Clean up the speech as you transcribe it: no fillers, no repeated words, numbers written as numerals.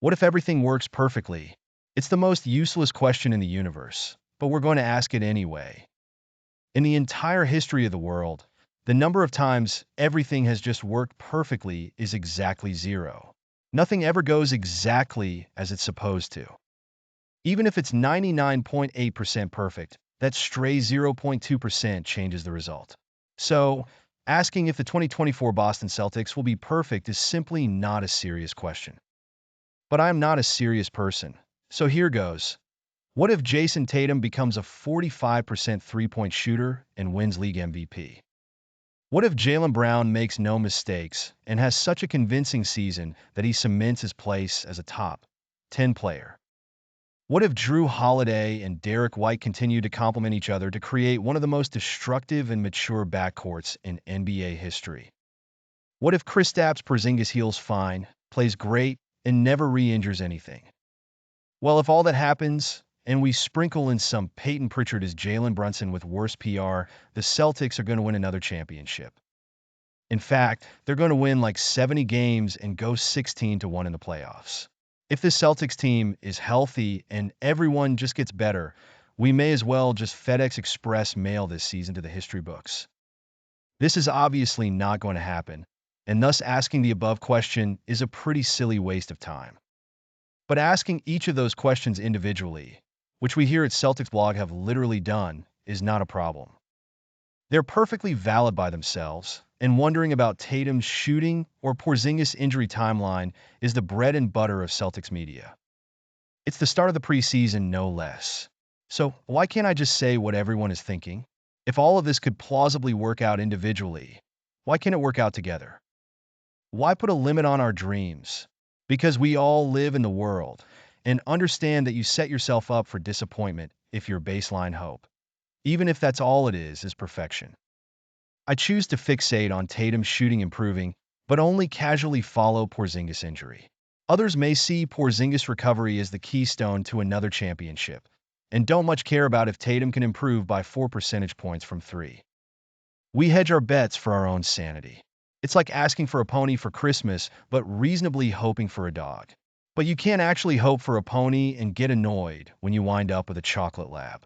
What if everything works perfectly? It's the most useless question in the universe, but we're going to ask it anyway. In the entire history of the world, the number of times everything has just worked perfectly is exactly zero. Nothing ever goes exactly as it's supposed to. Even if it's 99.8% perfect, that stray 0.2% changes the result. So, asking if the 2024 Boston Celtics will be perfect is simply not a serious question. But I am not a serious person. So here goes. What if Jayson Tatum becomes a 45% three-point shooter and wins league MVP? What if Jaylen Brown makes no mistakes and has such a convincing season that he cements his place as a top 10 player? What if Drew Holiday and Derek White continue to complement each other to create one of the most destructive and mature backcourts in NBA history? What if Kristaps Porzingis heals fine, plays great, and never re-injures anything? Well, if all that happens, and we sprinkle in some Peyton Pritchard as Jalen Brunson with worse PR, the Celtics are going to win another championship. In fact, they're going to win like 70 games and go 16-1 in the playoffs. If this Celtics team is healthy and everyone just gets better, we may as well just FedEx Express mail this season to the history books. This is obviously not going to happen, and thus asking the above question is a pretty silly waste of time. But asking each of those questions individually, which we here at Celtics Blog have literally done, is not a problem. They're perfectly valid by themselves, and wondering about Tatum's shooting or Porzingis' injury timeline is the bread and butter of Celtics media. It's the start of the preseason, no less. So why can't I just say what everyone is thinking? If all of this could plausibly work out individually, why can't it work out together? Why put a limit on our dreams? Because we all live in the world, and understand that you set yourself up for disappointment if your baseline hope, even if that's all it is perfection. I choose to fixate on Tatum's shooting improving, but only casually follow Porzingis' injury. Others may see Porzingis' recovery as the keystone to another championship, and don't much care about if Tatum can improve by 4 percentage points from 3. We hedge our bets for our own sanity. It's like asking for a pony for Christmas, but reasonably hoping for a dog. But you can't actually hope for a pony and get annoyed when you wind up with a chocolate lab.